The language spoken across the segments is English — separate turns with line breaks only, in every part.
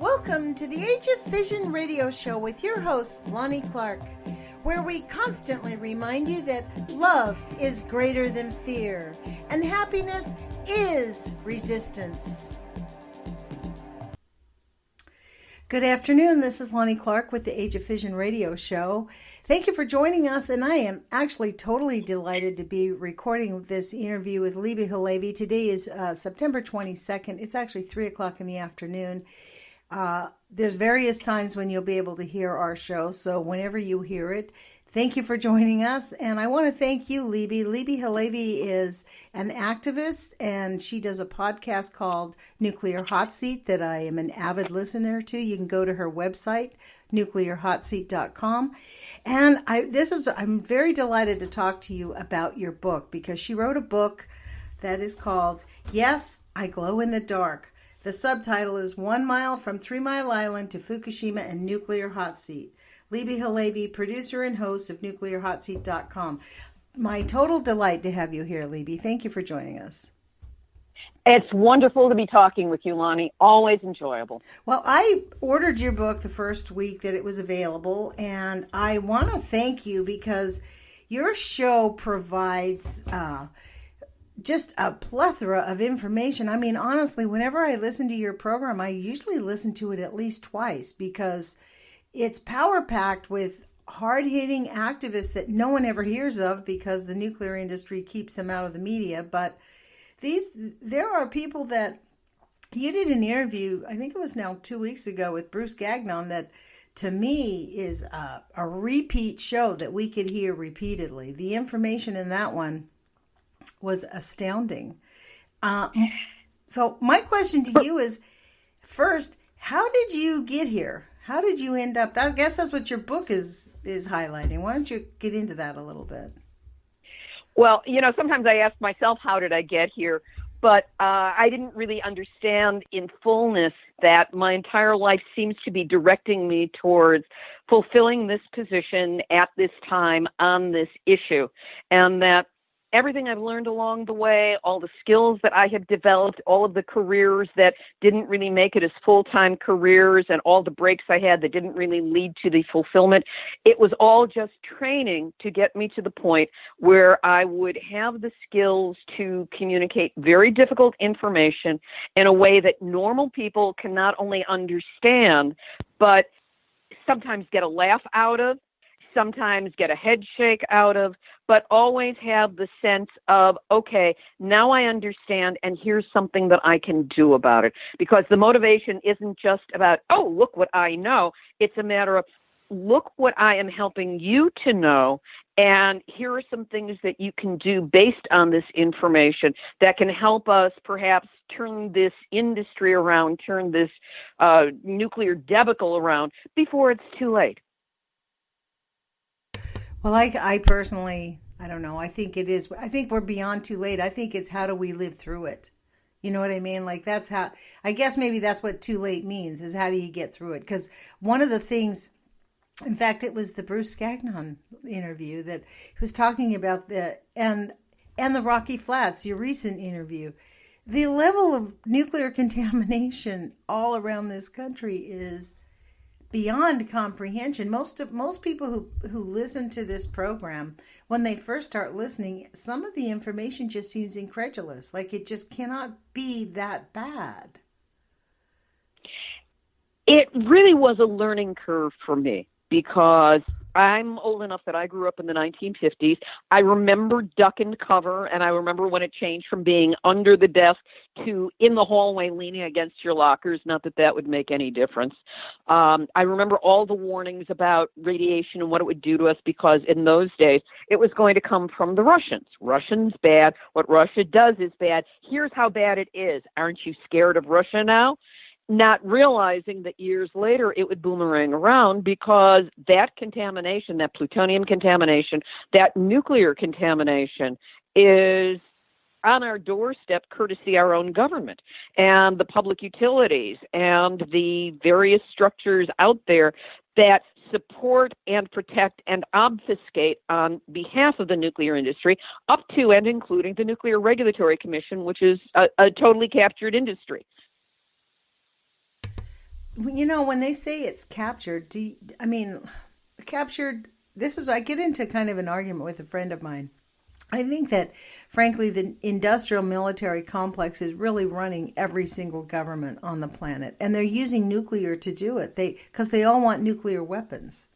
Welcome to the Age of Fission radio show with your host, Lonnie Clark, where we constantly remind you that love is greater than fear and happiness is resistance. Good afternoon. This is Lonnie Clark with the Age of Fission radio show. Thank you for joining us, and I am actually totally delighted to be recording this interview with Libbe, HaLevy. Today is September 22nd. It's actually 3 o'clock in the afternoon. There's various times when you'll be able to hear our show, so whenever you hear it, thank you for joining us. And I want to thank you, Libbe. Libbe HaLevy is an activist, and she does a podcast called Nuclear Hot Seat that I am an avid listener to. You can go to her website, nuclearhotseat.com. And I'm very delighted to talk to you about your book, because she wrote a book that is called Yes, I Glow in the Dark. The subtitle is 1 Mile from 3 Mile Island to Fukushima and Nuclear Hot Seat. Libbe HaLevy, producer and host of nuclearhotseat.com. My total delight to have you here, Libbe. Thank you for joining us.
It's wonderful to be talking with you, Lonnie. Always enjoyable.
Well, I ordered your book the first week that it was available, and I want to thank you because your show provides just a plethora of information. I mean, honestly, whenever I listen to your program, I usually listen to it at least twice because it's power-packed with hard-hitting activists that no one ever hears of because the nuclear industry keeps them out of the media. But there are people that you did an interview, I think it was now 2 weeks ago, with Bruce Gagnon that to me is a repeat show that we could hear repeatedly. The information in that one was astounding. So my question to you is, first, how did you get here? How did you end up? I guess that's what your book is highlighting. Why don't you get into that a little bit?
Well, sometimes I ask myself, how did I get here? But I didn't really understand in fullness that my entire life seems to be directing me towards fulfilling this position at this time on this issue. And that everything I've learned along the way, all the skills that I have developed, all of the careers that didn't really make it as full-time careers, and all the breaks I had that didn't really lead to the fulfillment, it was all just training to get me to the point where I would have the skills to communicate very difficult information in a way that normal people can not only understand, but sometimes get a laugh out of, sometimes get a head shake out of, but always have the sense of, okay, now I understand, and here's something that I can do about it. Because the motivation isn't just about, oh, look what I know. It's a matter of, look what I am helping you to know, and here are some things that you can do based on this information that can help us perhaps turn this industry around, turn this nuclear debacle around before it's too late.
Well, I personally, I don't know. I think it is. I think we're beyond too late. I think it's how do we live through it? You know what I mean? Like that's how, I guess maybe that's what too late means, is how do you get through it? Because one of the things, in fact, it was the Bruce Gagnon interview that he was talking about and the Rocky Flats, your recent interview. The level of nuclear contamination all around this country is beyond comprehension. Most people who listen to this program, when they first start listening, some of the information just seems incredulous. Like it just cannot be that bad.
It really was a learning curve for me because I'm old enough that I grew up in the 1950s. I remember duck and cover, and I remember when it changed from being under the desk to in the hallway leaning against your lockers, not that that would make any difference. I remember all the warnings about radiation and what it would do to us because in those days it was going to come from the Russians. Russians bad. What Russia does is bad. Here's how bad it is. Aren't you scared of Russia now? Not realizing that years later it would boomerang around because that contamination, that plutonium contamination, that nuclear contamination is on our doorstep courtesy our own government and the public utilities and the various structures out there that support and protect and obfuscate on behalf of the nuclear industry, up to and including the Nuclear Regulatory Commission, which is a totally captured industry.
When they say it's captured, captured, I get into kind of an argument with a friend of mine. I think that, frankly, the industrial military complex is really running every single government on the planet, and they're using nuclear to do it. Because they all want nuclear weapons.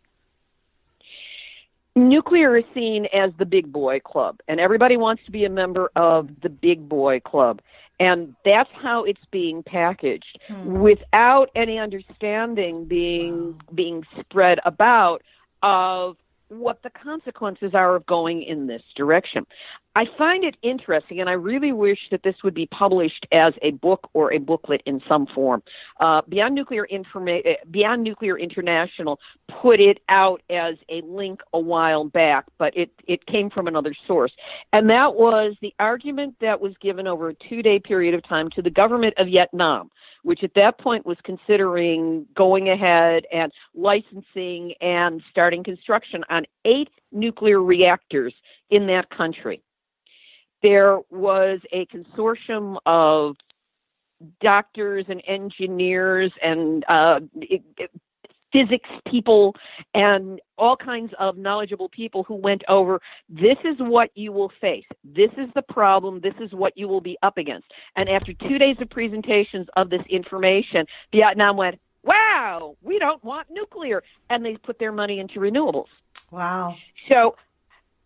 Nuclear is seen as the big boy club, and everybody wants to be a member of the big boy club. And that's how it's being packaged, without any understanding being spread about of what the consequences are of going in this direction. I find it interesting, and I really wish that this would be published as a book or a booklet in some form. Beyond Nuclear International put it out as a link a while back, but it came from another source. And that was the argument that was given over a 2-day period of time to the government of Vietnam, which at that point was considering going ahead and licensing and starting construction on 8 nuclear reactors in that country. There was a consortium of doctors and engineers and physics people and all kinds of knowledgeable people who went over, this is what you will face. This is the problem. This is what you will be up against. And after 2 days of presentations of this information, Vietnam went, wow, we don't want nuclear. And they put their money into renewables.
Wow.
So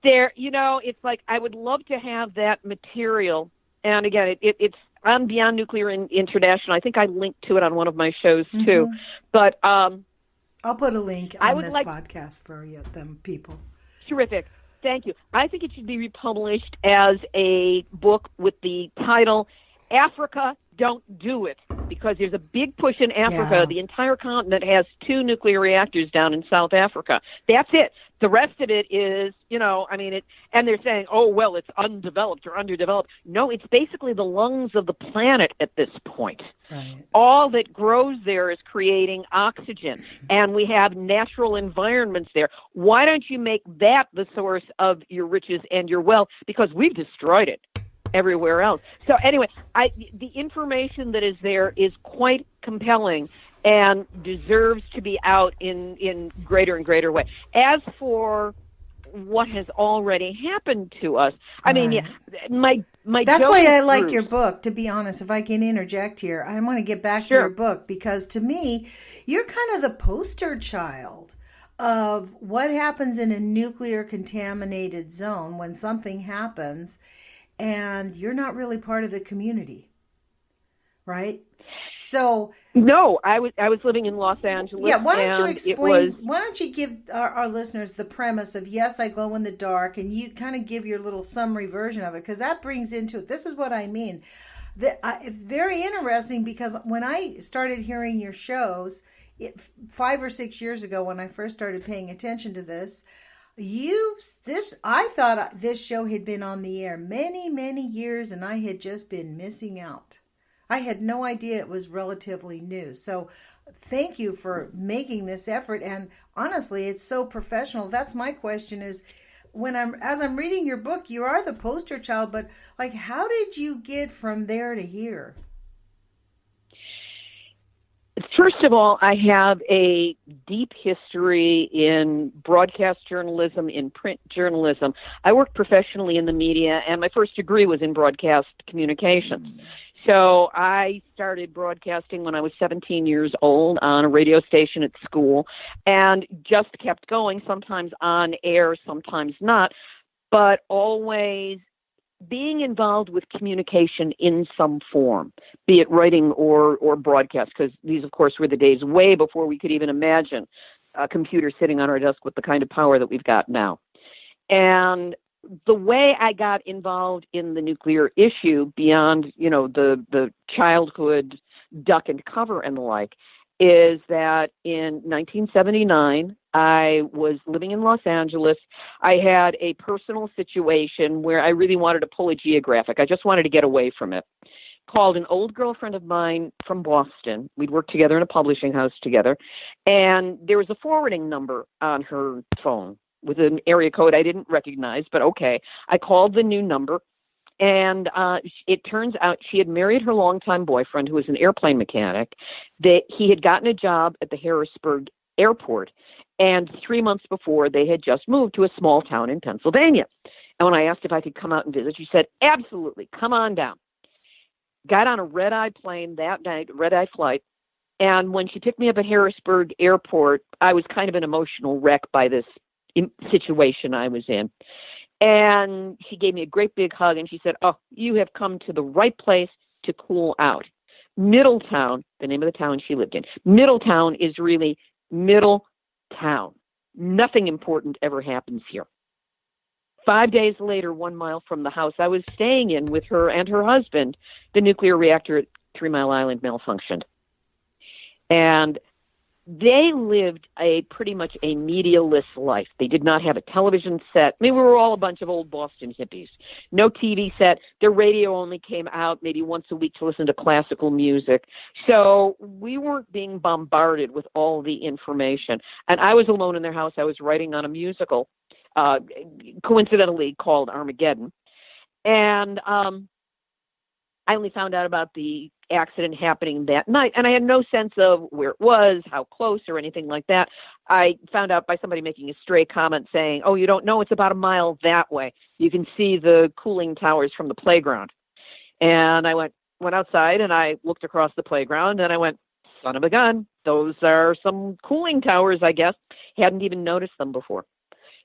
there, it's like I would love to have that material. And again, it's on Beyond Nuclear International. I think I linked to it on one of my shows too. But
I'll put a link on this podcast for them people.
Terrific. Thank you. I think it should be republished as a book with the title, Africa, Don't Do It, because there's a big push in Africa. Yeah. The entire continent has 2 nuclear reactors down in South Africa. That's it. The rest of it is, and they're saying, oh, well, it's undeveloped or underdeveloped. No, it's basically the lungs of the planet at this point. Right. All that grows there is creating oxygen, and we have natural environments there. Why don't you make that the source of your riches and your wealth? Because we've destroyed it everywhere else. So anyway, the information that is there is quite compelling and deserves to be out in greater and greater way. As for what has already happened to us, my
that's why I like your book, to be honest. If I can interject here, I want to get back to your book, because to me, you're kind of the poster child of what happens in a nuclear contaminated zone when something happens and you're not really part of the community, right? So
no, I was living in Los Angeles.
Yeah, why don't you explain? Why don't you give our listeners the premise of Yes, I Glow in the Dark, and you kind of give your little summary version of it, because that brings into it. This is what I mean. It's very interesting, because when I started hearing your shows 5 or 6 years ago, when I first started paying attention to this, I thought this show had been on the air many, many years, and I had just been missing out. I had no idea it was relatively new. So thank you for making this effort. And honestly, it's so professional. That's my question is, as I'm reading your book, you are the poster child, but like, how did you get from there to here?
First of all, I have a deep history in broadcast journalism, in print journalism. I worked professionally in the media, and my first degree was in broadcast communications. So I started broadcasting when I was 17 years old on a radio station at school, and just kept going, sometimes on air, sometimes not, but always being involved with communication in some form, be it writing or broadcast, because these, of course, were the days way before we could even imagine a computer sitting on our desk with the kind of power that we've got now. And the way I got involved in the nuclear issue, beyond, the childhood duck and cover and the like, is that in 1979, I was living in Los Angeles. I had a personal situation where I really wanted to pull a geographic. I just wanted to get away from it. Called an old girlfriend of mine from Boston. We'd worked together in a publishing house together. And there was a forwarding number on her phone with an area code I didn't recognize, but okay. I called the new number, And it turns out she had married her longtime boyfriend, who was an airplane mechanic, that he had gotten a job at the Harrisburg airport. And 3 months before, they had just moved to a small town in Pennsylvania. And when I asked if I could come out and visit, she said, absolutely, come on down. Got on a red-eye plane that night, red-eye flight. And when she picked me up at Harrisburg Airport, I was kind of an emotional wreck by this situation I was in. And she gave me a great big hug, and she said, oh, you have come to the right place to cool out. Middletown, the name of the town she lived in, Middletown is really middle town. Nothing important ever happens here. 5 days later, 1 mile from the house I was staying in with her and her husband, the nuclear reactor at 3 Mile Island malfunctioned. And they lived pretty much a media-less life. They did not have a television set. I mean, we were all a bunch of old Boston hippies. No TV set. Their radio only came out maybe once a week to listen to classical music. So we weren't being bombarded with all the information. And I was alone in their house. I was writing on a musical, coincidentally called Armageddon. And I only found out about the accident happening that night, and I had no sense of where it was, how close, or anything like that. I found out by somebody making a stray comment saying, oh, you don't know, it's about a mile that way. You can see the cooling towers from the playground. And I went outside, and I looked across the playground, and I went, son of a gun, those are some cooling towers, I guess. Hadn't even noticed them before.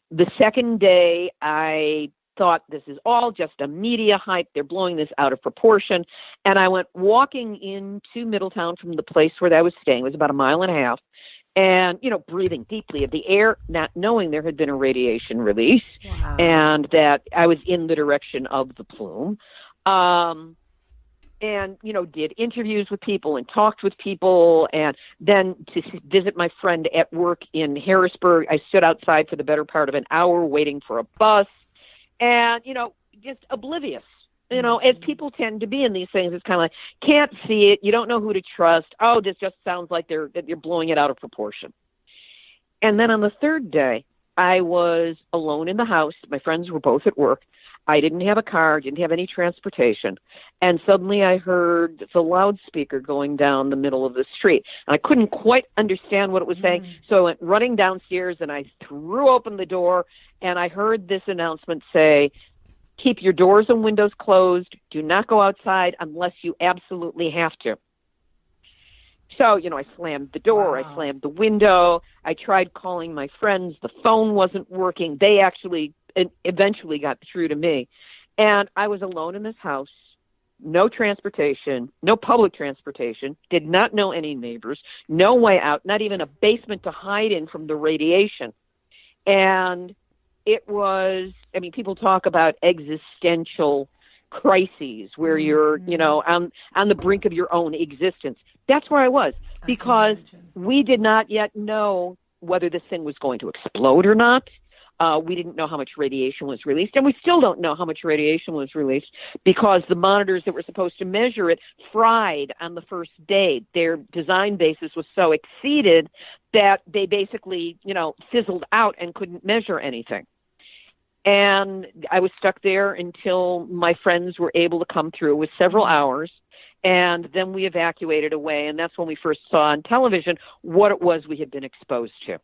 The second day, I thought this is all just a media hype. They're blowing this out of proportion. And I went walking into Middletown from the place where I was staying. It was about 1.5 miles. And, breathing deeply of the air, not knowing there had been a radiation release. Wow. And that I was in the direction of the plume. And, did interviews with people and talked with people. And then to visit my friend at work in Harrisburg, I stood outside for the better part of an hour waiting for a bus. And, just oblivious, as people tend to be in these things. It's kind of like, can't see it. You don't know who to trust. Oh, this just sounds like they're blowing it out of proportion. And then on the third day, I was alone in the house. My friends were both at work. I didn't have a car, didn't have any transportation. And suddenly I heard the loudspeaker going down the middle of the street. And I couldn't quite understand what it was saying. So I went running downstairs and I threw open the door and I heard this announcement say, keep your doors and windows closed. Do not go outside unless you absolutely have to. So, I slammed the door. Wow. I slammed the window. I tried calling my friends. The phone wasn't working. They actually eventually got through to me. And I was alone in this house, no transportation, no public transportation, did not know any neighbors, no way out, not even a basement to hide in from the radiation. And it was, people talk about existential crises where you're, on the brink of your own existence. That's where I was, because we did not yet know whether this thing was going to explode or not. We didn't know how much radiation was released, and we still don't know how much radiation was released because the monitors that were supposed to measure it fried on the first day. Their design basis was so exceeded that they basically, fizzled out and couldn't measure anything. And I was stuck there until my friends were able to come through. It was several hours. And then we evacuated away, and that's when we first saw on television what it was we had been exposed to.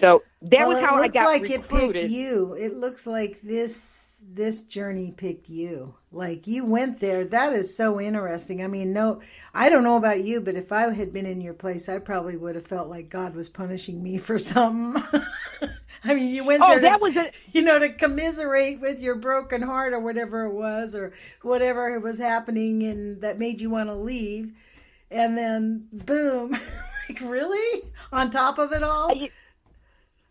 So that was how I got recruited. It looks like it picked
you. It looks like this journey picked you. Like you went there. That is so interesting. I don't know about you, but if I had been in your place, I probably would have felt like God was punishing me for something. You went there to commiserate with your broken heart or whatever it was, or whatever was happening and that made you want to leave. And then boom, like really? On top of it all?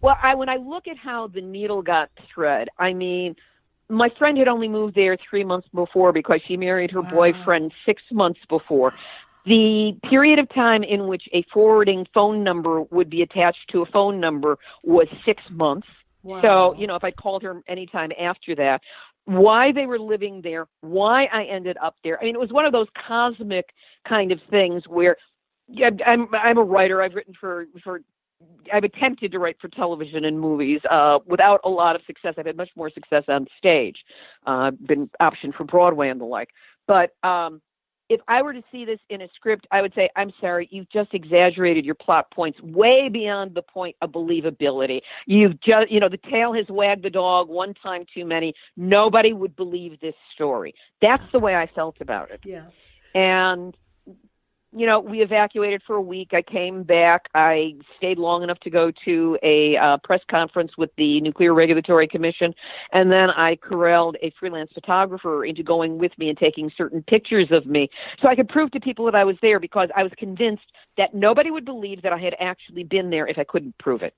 Well, when I look at how the needle got thread, my friend had only moved there 3 months before because she married her boyfriend 6 months before. The period of time in which a forwarding phone number would be attached to a phone number was 6 months. Wow. So, if I called her anytime after that, why they were living there, why I ended up there. It was one of those cosmic kind of things where I'm a writer. I've written for I've attempted to write for television and movies without a lot of success. I've had much more success on stage, been optioned for Broadway and the like. But if I were to see this in a script, I would say, I'm sorry, you've just exaggerated your plot points way beyond the point of believability. You've just, the tail has wagged the dog one time too many. Nobody would believe this story. That's the way I felt about it.
Yeah.
And we evacuated for a week. I came back. I stayed long enough to go to a press conference with the Nuclear Regulatory Commission. And then I corralled a freelance photographer into going with me and taking certain pictures of me so I could prove to people that I was there, because I was convinced that nobody would believe that I had actually been there if I couldn't prove it.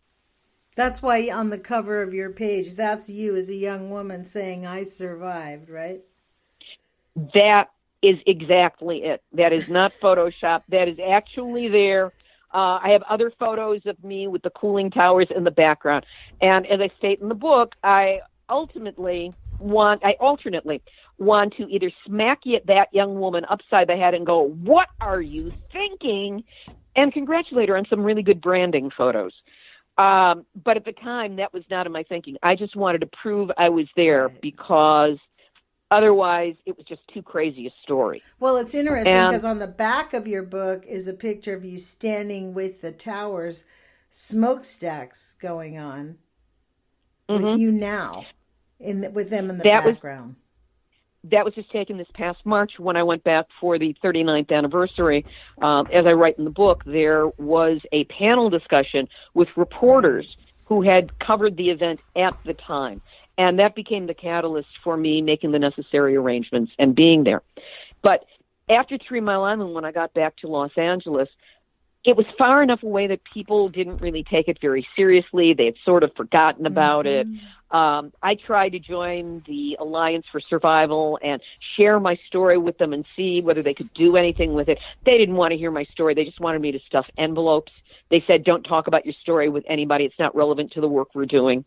That's why on the cover of your page, that's you as a young woman saying, I survived, right?
That is exactly it. That is not Photoshop. That is actually there. I have other photos of me with the cooling towers in the background. And as I state in the book, I alternately want to either smack that young woman upside the head and go, what are you thinking? And congratulate her on some really good branding photos. But at the time, that was not in my thinking. I just wanted to prove I was there, because otherwise, it was just too crazy a story.
Well, it's interesting because on the back of your book is a picture of you standing with the towers, smokestacks going on with you now, with them in the background.
That was just taken this past March when I went back for the 39th anniversary. As I write in the book, there was a panel discussion with reporters who had covered the event at the time. And that became the catalyst for me making the necessary arrangements and being there. But after 3 Mile Island, when I got back to Los Angeles, it was far enough away that people didn't really take it very seriously. They had sort of forgotten about it. I tried to join the Alliance for Survival and share my story with them and see whether they could do anything with it. They didn't want to hear my story. They just wanted me to stuff envelopes. They said, don't talk about your story with anybody. It's not relevant to the work we're doing.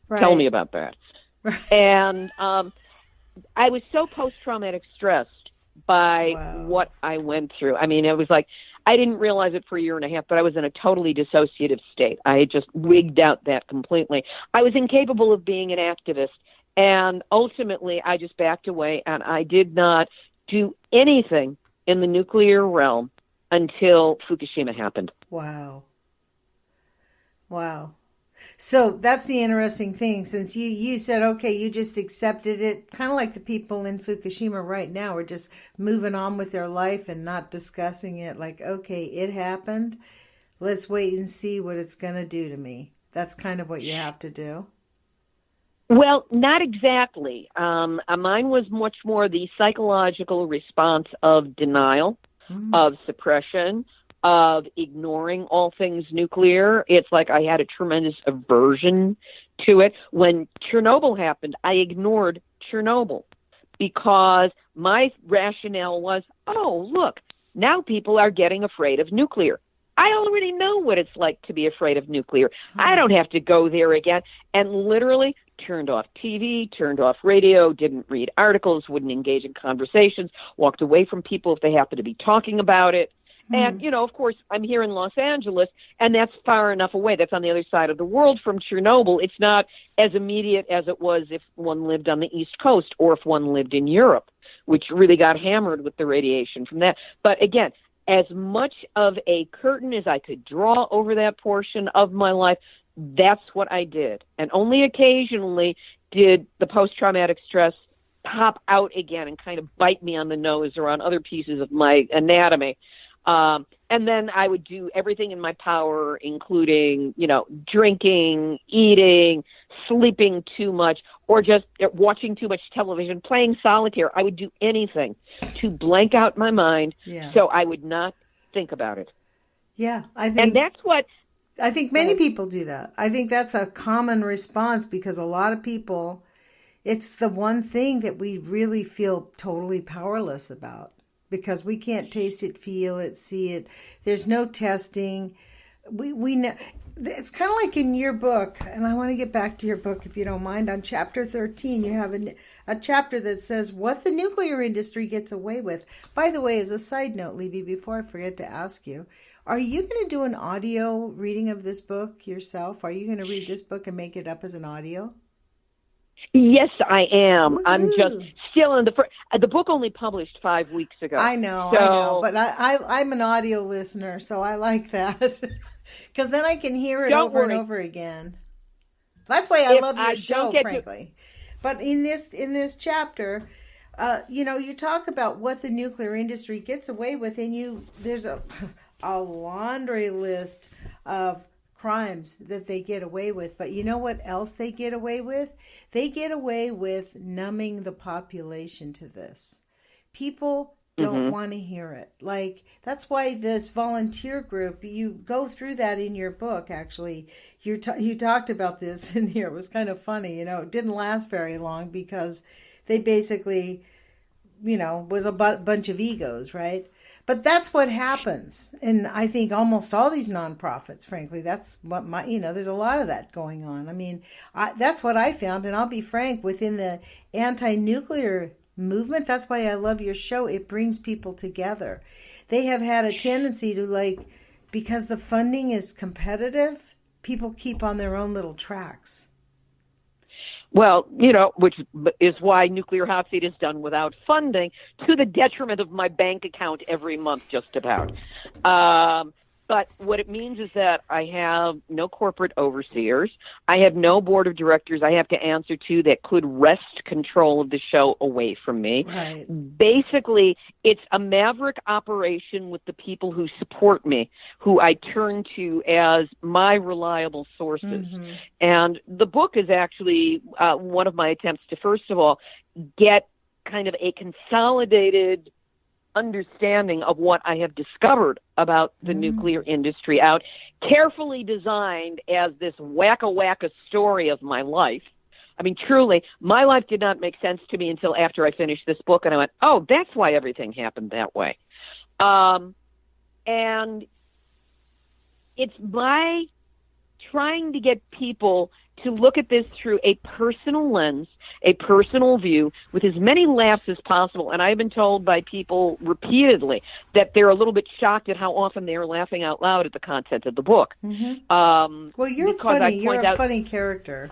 Right. Tell me about that. Right. And I was so post-traumatic stressed by what I went through. I mean, it was like, I didn't realize it for a year and a half, but I was in a totally dissociative state. I had just wigged out that completely. I was incapable of being an activist. And ultimately, I just backed away, and I did not do anything in the nuclear realm until Fukushima happened.
Wow. So that's the interesting thing, since you said, okay, you just accepted it, kind of like the people in Fukushima right now are just moving on with their life and not discussing it, like, okay, it happened. Let's wait and see what it's going to do to me. That's kind of what you have to do.
Well, not exactly. Mine was much more the psychological response of denial, of suppression, of ignoring all things nuclear. It's like I had a tremendous aversion to it. When Chernobyl happened, I ignored Chernobyl because my rationale was, oh, look, now people are getting afraid of nuclear. I already know what it's like to be afraid of nuclear. I don't have to go there again. And literally turned off TV, turned off radio, didn't read articles, wouldn't engage in conversations, walked away from people if they happened to be talking about it. And, of course, I'm here in Los Angeles, and that's far enough away. That's on the other side of the world from Chernobyl. It's not as immediate as it was if one lived on the East Coast or if one lived in Europe, which really got hammered with the radiation from that. But again, as much of a curtain as I could draw over that portion of my life, that's what I did. And only occasionally did the post-traumatic stress pop out again and kind of bite me on the nose or on other pieces of my anatomy. And then I would do everything in my power, including, drinking, eating, sleeping too much, or just watching too much television, playing solitaire. I would do anything to blank out my mind so I would not think about it.
Yeah,
and that's what...
I think many people do that. I think that's a common response because a lot of people, it's the one thing that we really feel totally powerless about. Because we can't taste it, feel it, see it. There's no testing. We know it's kind of like in your book, and I want to get back to your book if you don't mind. On chapter 13, you have a chapter that says what the nuclear industry gets away with. By the way, as a side note, Libbe, before I forget to ask you, are you going to do an audio reading of this book yourself? Are you going to read this book and make it up as an audio?
Yes, I am.
Woo-hoo.
I'm just still in the book only published 5 weeks ago.
I know, but I'm an audio listener, so I like that because then I can hear it over and over again. That's why I love your show, frankly. But in this chapter, you talk about what the nuclear industry gets away with, and there's a laundry list of crimes that they get away with. But you know what else they get away with? They get away with numbing the population to this. People don't want to hear it. Like, that's why this volunteer group, you go through that in your book, actually. You talked about this in here. It was kind of funny. It didn't last very long because they basically, was a bunch of egos, right? But that's what happens. And I think almost all these nonprofits, frankly, that's what there's a lot of that going on. I mean, that's what I found. And I'll be frank, within the anti-nuclear movement, that's why I love your show. It brings people together. They have had a tendency to, because the funding is competitive, people keep on their own little tracks.
Well, which is why Nuclear Hot Seat is done without funding, to the detriment of my bank account every month, just about. But what it means is that I have no corporate overseers. I have no board of directors I have to answer to that could wrest control of the show away from me.
Right.
Basically, it's a maverick operation with the people who support me, who I turn to as my reliable sources. Mm-hmm. And the book is actually one of my attempts to, first of all, get kind of a consolidated understanding of what I have discovered about the nuclear industry out, carefully designed as this wacka story of my life. I mean, truly, my life did not make sense to me until after I finished this book, and I went, oh, that's why everything happened that way. And it's by trying to get people to look at this through a personal lens, a personal view, with as many laughs as possible. And I've been told by people repeatedly that they're a little bit shocked at how often they're laughing out loud at the content of the book.
Mm-hmm. Well, you're funny. You're a funny character.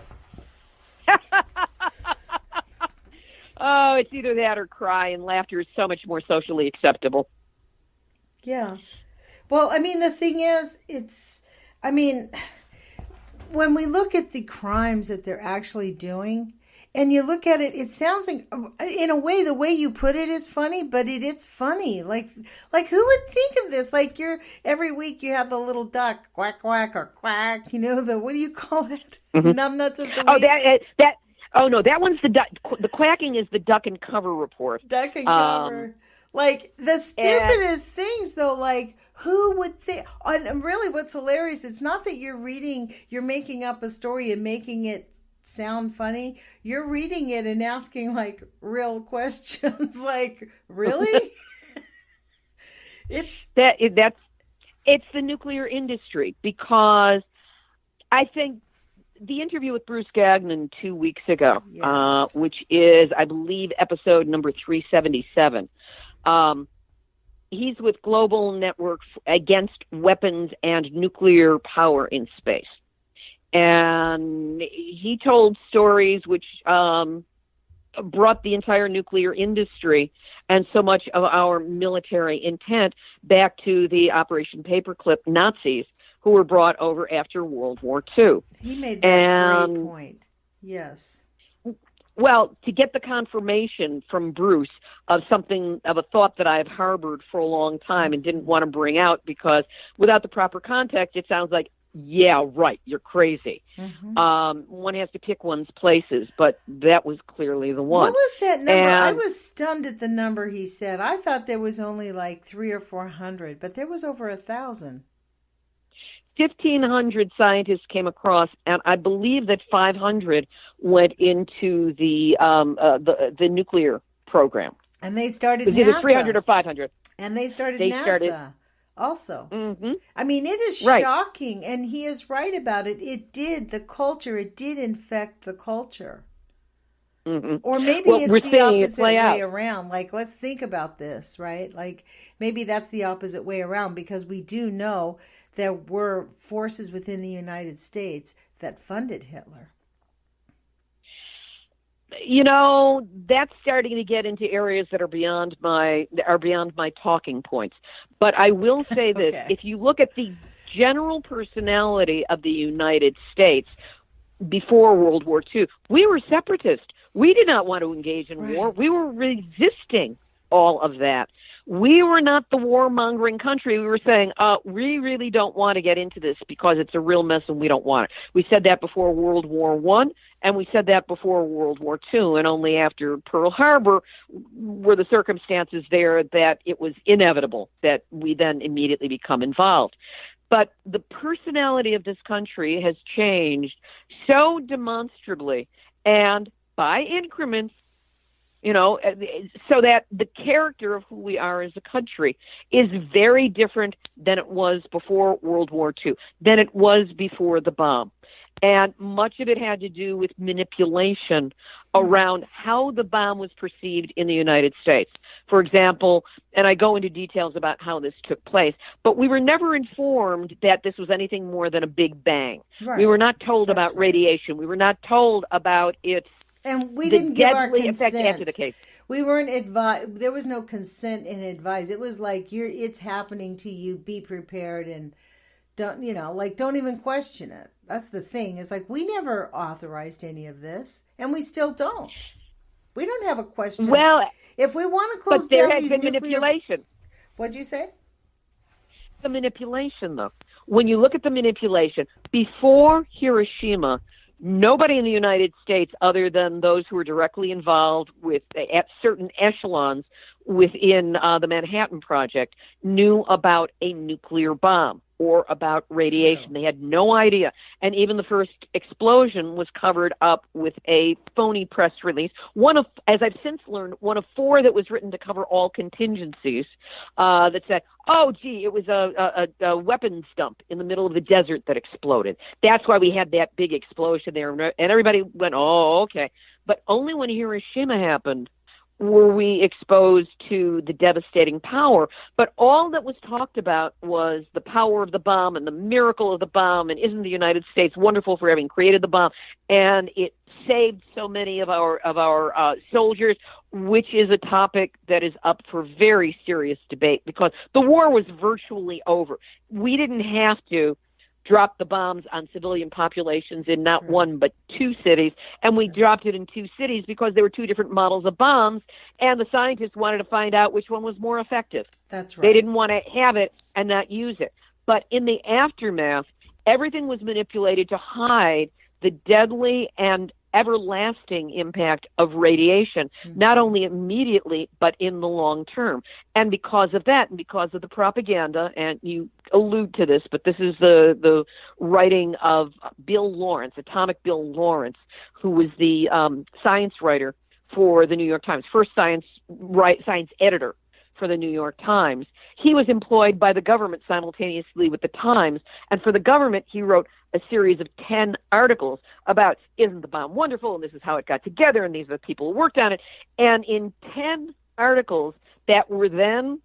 Oh, it's either that or cry, and laughter is so much more socially acceptable.
Yeah. Well, I mean, the thing is, when we look at the crimes that they're actually doing, and you look at it, it sounds like, in a way, the way you put it is funny, but it's funny. Like who would think of this? Like, every week you have the little duck, quack, quack, or quack, what do you call that? Mm-hmm. Numbnuts of the week.
That one's the duck. The quacking is the duck and cover report.
Duck and cover. The stupidest things, though, who would think? And really, what's hilarious, it's not that you're making up a story and making it sound funny. You're reading it and asking, real questions. Really? It's
the nuclear industry, because I think the interview with Bruce Gagnon 2 weeks ago, yes, which is, I believe, episode number 377, he's with Global Network Against Weapons and Nuclear Power in Space. And he told stories which brought the entire nuclear industry and so much of our military intent back to the Operation Paperclip Nazis who were brought over after World War II.
He made that great point. Yes.
Well, to get the confirmation from Bruce of a thought that I have harbored for a long time and didn't want to bring out, because without the proper context, it sounds like, yeah, right, you're crazy. Mm-hmm. One has to pick one's places, but that was clearly the one.
What was that number? I was stunned at the number he said. I thought there was only 300 or 400, but there was over 1,000.
1,500 scientists came across, and I believe that 500 went into the nuclear program.
And they started
NASA. It was either 300 or 500.
And they started NASA. also.
Mm-hmm.
I mean, it is
Right.
shocking, and he is right about it. It did, the culture, it did infect the culture.
Mm-hmm.
Or maybe
Well,
it's
we're
the
seeing it
opposite
play
way
out.
around. Like, let's think about this, right? Like, maybe that's the opposite way around, because we do know there were forces within the United States that funded Hitler.
That's starting to get into areas that are beyond my talking points. But I will say this:
Okay.
if you look at the general personality of the United States before World War II, we were separatist. We did not want to engage in war.
Right.
We were resisting all of that. We were not the warmongering country. We were saying, we really don't want to get into this because it's a real mess and we don't want it. We said that before World War I, and we said that before World War II, and only after Pearl Harbor were the circumstances there that it was inevitable that we then immediately become involved. But the personality of this country has changed so demonstrably and by increments, so that the character of who we are as a country is very different than it was before World War II, than it was before the bomb. And much of it had to do with manipulation around how the bomb was perceived in the United States. For example, and I go into details about how this took place, but we were never informed that this was anything more than a big bang.
Right.
We were not told
That's
about
right.
radiation. We were not told about its
And we didn't give our
deadly effect
consent.
after the case.
We weren't advised. There was no consent and advice. It was like, it's happening to you. Be prepared, and don't even question it. That's the thing. It's like, we never authorized any of this, and we still don't. We don't have a question.
Well,
if we want to close
but there
down
has
these
been
nuclear...
manipulation.
What'd you say?
The manipulation, though. When you look at the manipulation, before Hiroshima, nobody in the United States, other than those who were directly involved at certain echelons within the Manhattan Project, knew about a nuclear bomb or about radiation.
True.
They had no idea. And even the first explosion was covered up with a phony press release. As I've since learned, one of 4 that was written to cover all contingencies that said, oh, gee, it was a weapons dump in the middle of the desert that exploded. That's why we had that big explosion there. And everybody went, oh, okay. But only when Hiroshima happened were we exposed to the devastating power. But all that was talked about was the power of the bomb and the miracle of the bomb, and isn't the United States wonderful for having created the bomb? And it saved so many of our soldiers, which is a topic that is up for very serious debate because the war was virtually over. We didn't have to drop the bombs on civilian populations in not one but 2 cities, and we dropped it in 2 cities because there were 2 different models of bombs, and the scientists wanted to find out which one was more effective.
That's right.
They didn't want to have it and not use it. But in the aftermath, everything was manipulated to hide the deadly and everlasting impact of radiation, not only immediately, but in the long term. And because of that, and because of the propaganda, and you allude to this, but this is the writing of Bill Lawrence, Atomic Bill Lawrence, who was the science writer for the New York Times, first science editor for the New York Times. He was employed by the government simultaneously with the Times, and for the government, he wrote a series of 10 articles about, isn't the bomb wonderful, and this is how it got together, and these are the people who worked on it. And in 10 articles that were then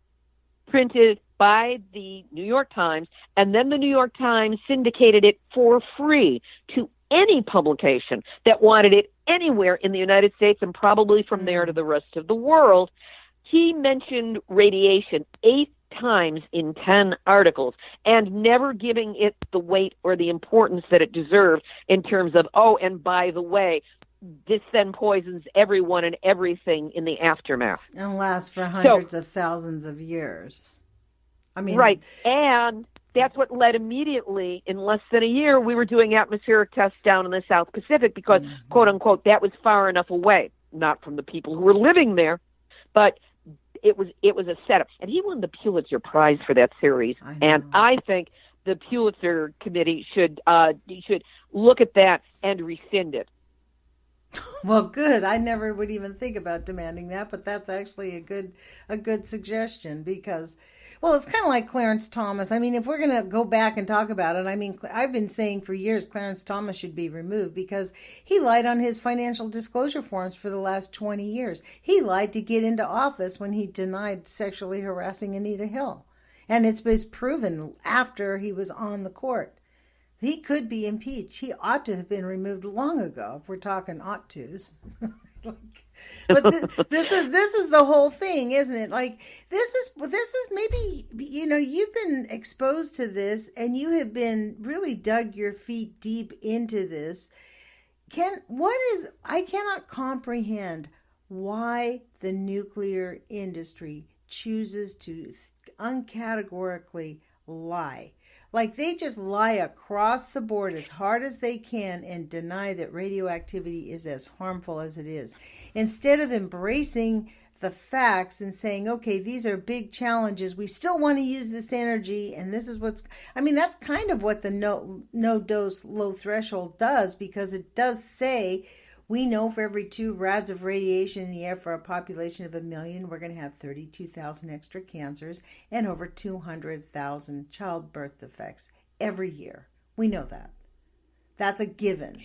printed by the New York Times, and then the New York Times syndicated it for free to any publication that wanted it anywhere in the United States, and probably from there to the rest of the world, he mentioned radiation 8 times in 10 articles, and never giving it the weight or the importance that it deserved in terms of, oh, and by the way, this then poisons everyone and everything in the aftermath.
And lasts for hundreds of thousands of years. I mean,
right. And that's what led immediately, in less than a year, we were doing atmospheric tests down in the South Pacific because, quote unquote, that was far enough away, not from the people who were living there, but it was a setup. And he won the Pulitzer Prize for that series. And I think the Pulitzer Committee should look at that and rescind it.
Well, good. I never would even think about demanding that, but that's actually a good suggestion because, well, it's kind of like Clarence Thomas. I mean, if we're going to go back and talk about it, I mean, I've been saying for years Clarence Thomas should be removed because he lied on his financial disclosure forms for the last 20 years. He lied to get into office when he denied sexually harassing Anita Hill. And it's been proven after he was on the court. He could be impeached. He ought to have been removed long ago. If we're talking ought tos, but this is the whole thing, isn't it? Like this is maybe you've been exposed to this and you have been really dug your feet deep into this. I cannot comprehend why the nuclear industry chooses to uncategorically lie. Like they just lie across the board as hard as they can and deny that radioactivity is as harmful as it is. Instead of embracing the facts and saying, okay, these are big challenges. We still want to use this energy. And this is that's kind of what the no dose, low threshold does, because it does say we know for every 2 rads of radiation in the air for a population of 1 million, we're going to have 32,000 extra cancers and over 200,000 childbirth defects every year. We know that. That's a given.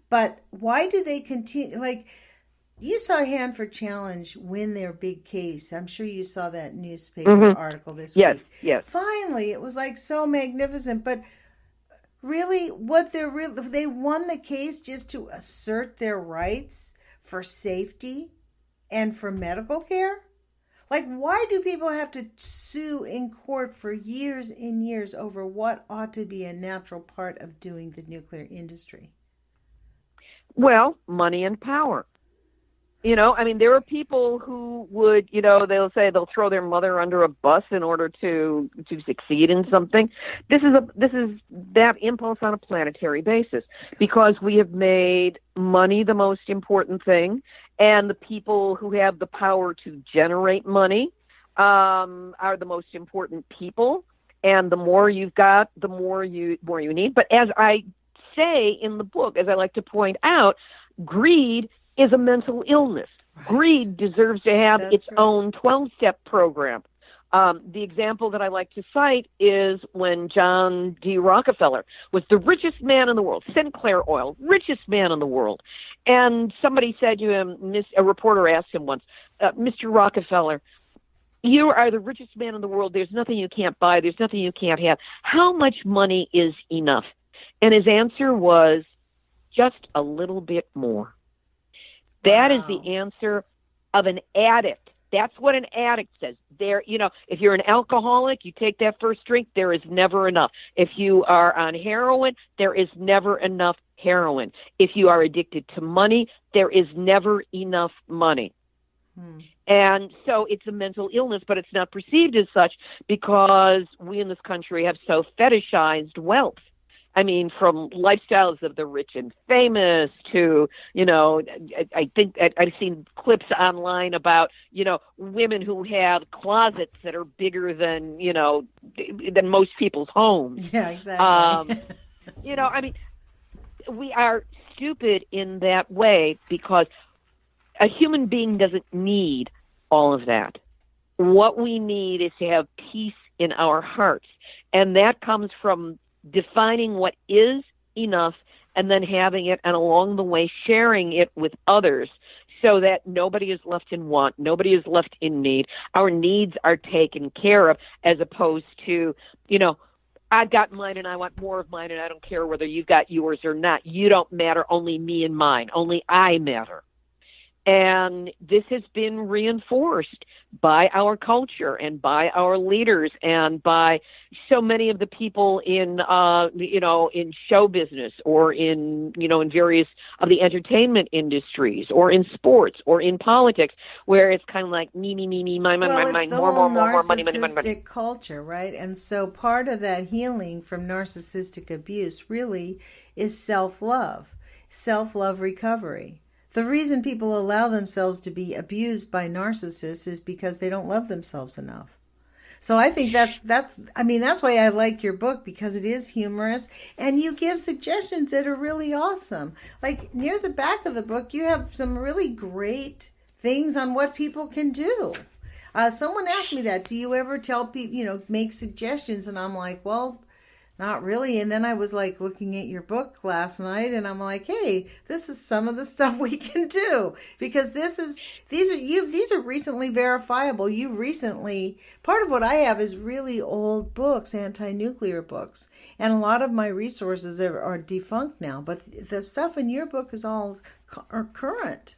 But why do they continue? Like, you saw Hanford Challenge win their big case. I'm sure you saw that newspaper article this week.
Yes.
Finally, it was like so magnificent. But really, they won the case just to assert their rights for safety and for medical care? Like, why do people have to sue in court for years and years over what ought to be a natural part of doing the nuclear industry?
Well, money and power. There are people who would, they'll say they'll throw their mother under a bus in order to succeed in something. This is that impulse on a planetary basis, because we have made money the most important thing, and the people who have the power to generate money are the most important people. And the more you've got, the more you need. But as I say in the book, as I like to point out, greed is a mental illness. Right. Greed deserves to have its own 12-step program. The example that I like to cite is when John D. Rockefeller was the richest man in the world, Sinclair Oil, richest man in the world. And somebody said to him, a reporter asked him once, Mr. Rockefeller, you are the richest man in the world. There's nothing you can't buy. There's nothing you can't have. How much money is enough? And his answer was, just a little bit more. That is the answer of an addict. That's what an addict says. If you're an alcoholic, you take that first drink, there is never enough. If you are on heroin, there is never enough heroin. If you are addicted to money, there is never enough money. And so it's a mental illness, but it's not perceived as such because we in this country have so fetishized wealth. I mean, from lifestyles of the rich and famous to, I think I've seen clips online about, women who have closets that are bigger than, than most people's homes.
Yeah, exactly.
We are stupid in that way because a human being doesn't need all of that. What we need is to have peace in our hearts. And that comes from defining what is enough and then having it, and along the way sharing it with others so that nobody is left in want, nobody is left in need. Our needs are taken care of, as opposed to, I've got mine and I want more of mine and I don't care whether you've got yours or not. You don't matter, only me and mine, only I matter. And this has been reinforced by our culture and by our leaders and by so many of the people in, in show business or in various of the entertainment industries or in sports or in politics, where it's kind of like me, mine, more money.
Narcissistic culture, right? And so part of that healing from narcissistic abuse really is self-love recovery. The reason people allow themselves to be abused by narcissists is because they don't love themselves enough. So I think that's why I like your book, because it is humorous and you give suggestions that are really awesome. Like near the back of the book, you have some really great things on what people can do. Someone asked me that, do you ever tell people, make suggestions? And I'm like, well, not really. And then I was like looking at your book last night and I'm like, hey, this is some of the stuff we can do, because these are recently verifiable. Part of what I have is really old books, anti-nuclear books. And a lot of my resources are defunct now, but the stuff in your book is all current.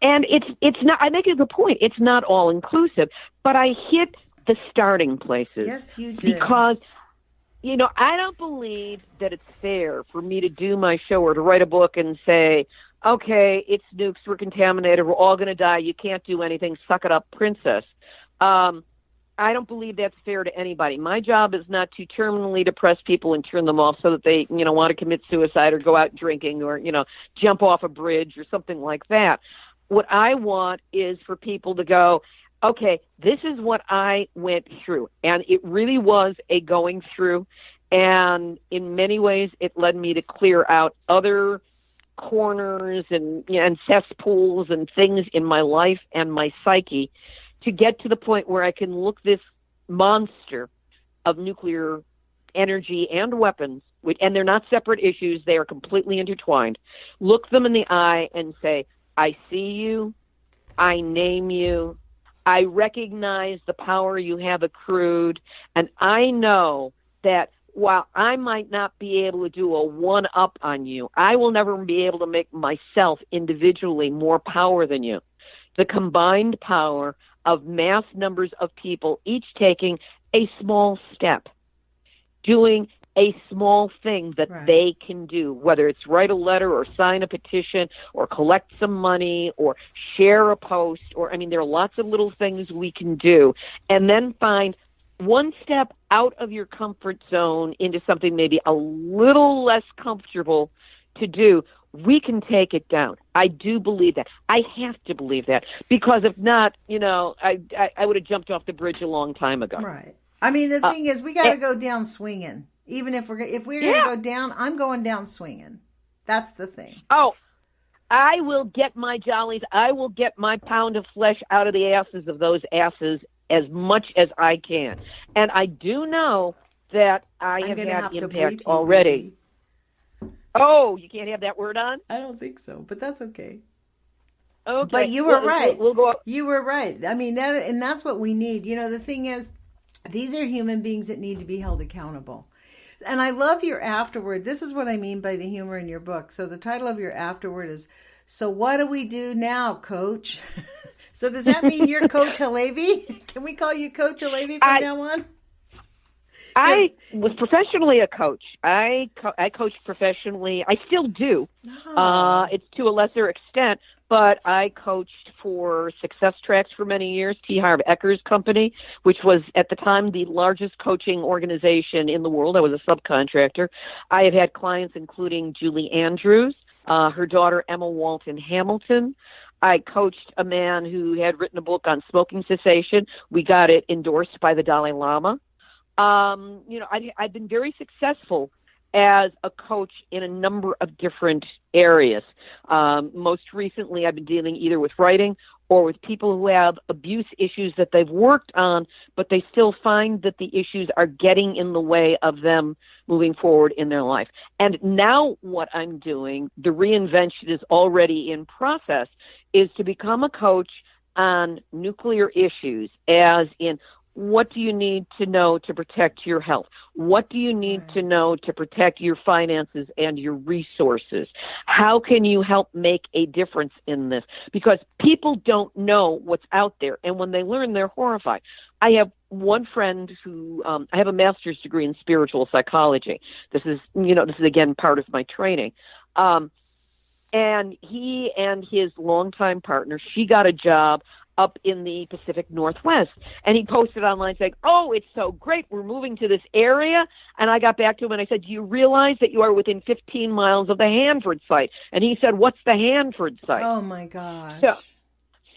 And it's not, I make a good point. It's not all inclusive, but I hit the starting places.
Yes, you did.
Because, I don't believe that it's fair for me to do my show or to write a book and say, okay, it's nukes, we're contaminated, we're all going to die, you can't do anything, suck it up, princess. I don't believe that's fair to anybody. My job is not to terminally depress people and turn them off so that they, want to commit suicide or go out drinking or, jump off a bridge or something like that. What I want is for people to go, okay, this is what I went through. And it really was a going through. And in many ways, it led me to clear out other corners and cesspools and things in my life and my psyche to get to the point where I can look this monster of nuclear energy and weapons, and they're not separate issues, they are completely intertwined, look them in the eye and say, I see you, I name you, I recognize the power you have accrued, and I know that while I might not be able to do a one-up on you, I will never be able to make myself individually more power than you. The combined power of mass numbers of people, each taking a small step, doing a small thing that they can do, whether it's write a letter or sign a petition or collect some money or share a post, there are lots of little things we can do, and then find one step out of your comfort zone into something maybe a little less comfortable to do. We can take it down. I do believe that. I have to believe that, because if not, I would have jumped off the bridge a long time ago.
Right. The thing is, we got to go down swinging. Even if we're going to go down, I'm going down swinging. That's the thing.
Oh, I will get my jollies. I will get my pound of flesh out of the asses of those asses as much as I can. And I do know that I have had impact already. Oh, you can't have that word on?
I don't think so, but that's okay.
Okay.
But you were right.
We'll go up.
You were right. That's what we need. The thing is, these are human beings that need to be held accountable. And I love your afterword. This is what I mean by the humor in your book. So the title of your afterword is, so what do we do now, Coach? So does that mean you're Coach HaLevy? Can we call you Coach HaLevy from now on?
I was professionally a coach. I coached professionally. I still do. Oh. It's to a lesser extent, but I coached for Success Tracks for many years, T. Harv Ecker's company, which was at the time the largest coaching organization in the world. I was a subcontractor. I have had clients including Julie Andrews, her daughter Emma Walton Hamilton. I coached a man who had written a book on smoking cessation. We got it endorsed by the Dalai Lama. I've been very successful as a coach in a number of different areas. Most recently, I've been dealing either with writing or with people who have abuse issues that they've worked on, but they still find that the issues are getting in the way of them moving forward in their life. And now what I'm doing, the reinvention is already in process, is to become a coach on nuclear issues, as in, what do you need to know to protect your health? What do you need to know to protect your finances and your resources? How can you help make a difference in this? Because people don't know what's out there, and when they learn, they're horrified. I have one friend who, I have a master's degree in spiritual psychology. This is again part of my training. And he and his longtime partner, she got a job up in the Pacific Northwest. And he posted online saying, oh, it's so great, we're moving to this area. And I got back to him and I said, do you realize that you are within 15 miles of the Hanford site? And he said, what's the Hanford site?
Oh, my gosh.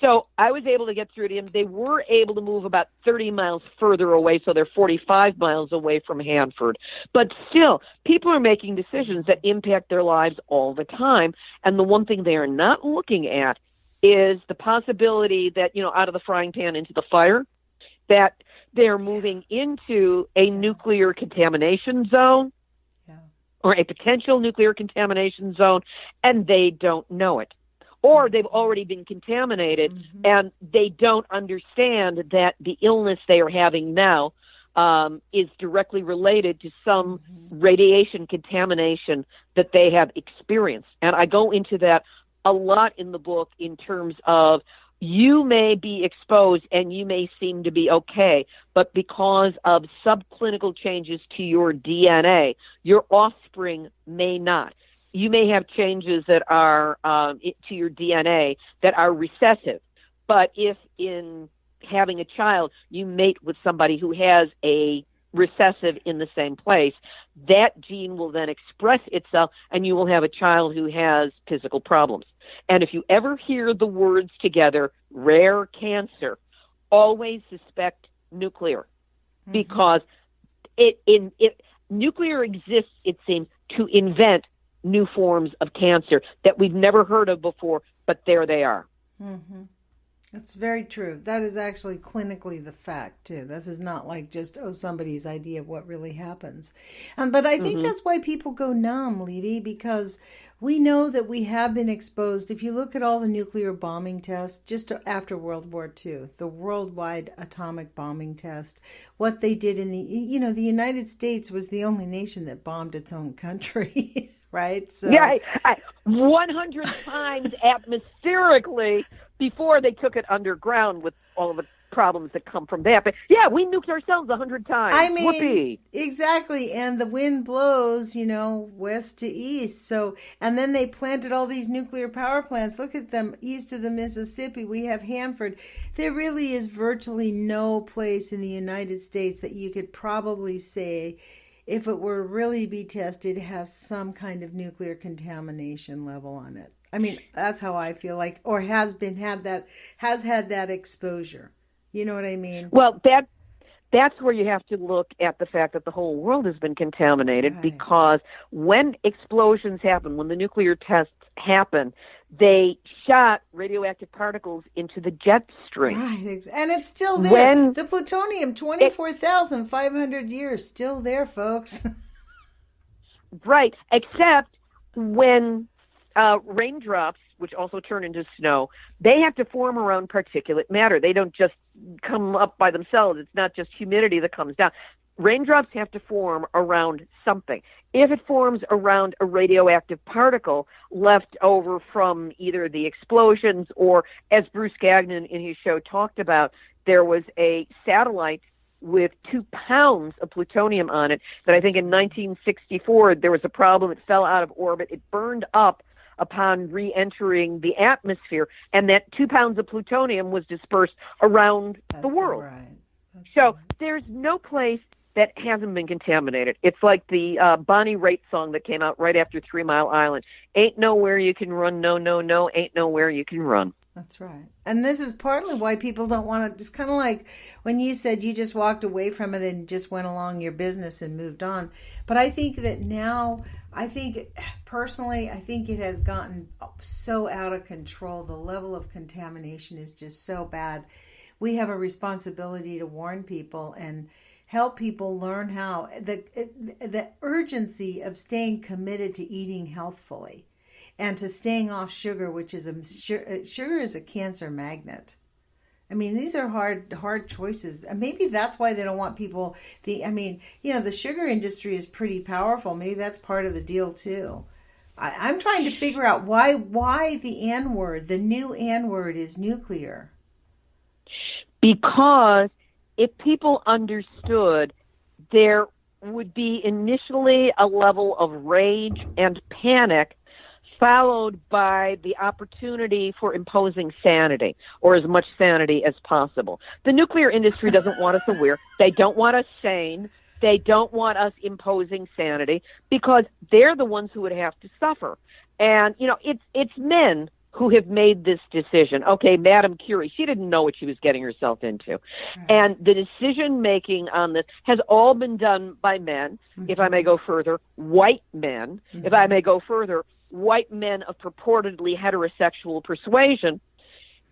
So I was able to get through to him. They were able to move about 30 miles further away, so they're 45 miles away from Hanford. But still, people are making decisions that impact their lives all the time. And the one thing they are not looking at is the possibility that, out of the frying pan into the fire, that they're moving into a nuclear contamination zone or a potential nuclear contamination zone, and they don't know it. Or they've already been contaminated, and they don't understand that the illness they are having now is directly related to some radiation contamination that they have experienced. And I go into that a lot in the book in terms of you may be exposed and you may seem to be okay, but because of subclinical changes to your DNA, your offspring may not. You may have changes that are to your DNA that are recessive, but if in having a child you mate with somebody who has a recessive in the same place, that gene will then express itself and you will have a child who has physical problems. And if you ever hear the words together, rare cancer, always suspect nuclear, because nuclear exists, it seems, to invent new forms of cancer that we've never heard of before, but there they are.
That's very true. That is actually clinically the fact, too. This is not like just, somebody's idea of what really happens. But I think that's why people go numb, Libbe, because we know that we have been exposed. If you look at all the nuclear bombing tests, just after World War II, the worldwide atomic bombing test, what they did in the United States was the only nation that bombed its own country. Right? So,
100 times atmospherically before they took it underground with all of the problems that come from that. But we nuked ourselves 100 times.
I mean,
whoopee.
Exactly. And the wind blows, west to east. So, and then they planted all these nuclear power plants. Look at them east of the Mississippi. We have Hanford. There really is virtually no place in the United States that you could probably say, if it were really be tested, has some kind of nuclear contamination level on it. I mean, that's how I feel like, or has had that exposure. You know what I mean?
Well, that's where you have to look at the fact that the whole world has been contaminated, because when explosions happen, when the nuclear tests happen, they shot radioactive particles into the jet stream.
Right, and it's still there. The plutonium, 24,500 years, still there, folks.
Right, except when raindrops, which also turn into snow, they have to form around particulate matter. They don't just come up by themselves. It's not just humidity that comes down. Raindrops have to form around something. If it forms around a radioactive particle left over from either the explosions or, as Bruce Gagnon in his show talked about, there was a satellite with 2 pounds of plutonium on it that I think in 1964 there was a problem. It fell out of orbit. It burned up upon re-entering the atmosphere, and that 2 pounds of plutonium was dispersed around the world. So there's no place that hasn't been contaminated. It's like the Bonnie Raitt song that came out right after 3 Mile Island. Ain't nowhere you can run, no, no, no, ain't nowhere you can run.
That's right. And this is partly why people don't want to, it's kind of like when you said you just walked away from it and just went along your business and moved on. But I think that now, personally, I think it has gotten so out of control. The level of contamination is just so bad. We have a responsibility to warn people and help people learn how, the urgency of staying committed to eating healthfully. And to staying off sugar, which is sugar is a cancer magnet. I mean, these are hard choices. Maybe that's why they don't want people. The sugar industry is pretty powerful. Maybe that's part of the deal too. I'm trying to figure out why the N word, the new N word, is nuclear.
Because if people understood, there would be initially a level of rage and panic, followed by the opportunity for imposing sanity, or as much sanity as possible. The nuclear industry doesn't want us aware. They don't want us sane. They don't want us imposing sanity, because they're the ones who would have to suffer. And, it's men who have made this decision. Okay, Madame Curie, she didn't know what she was getting herself into. And the decision-making on this has all been done by men, if I may go further, white men, if I may go further, white men of purportedly heterosexual persuasion.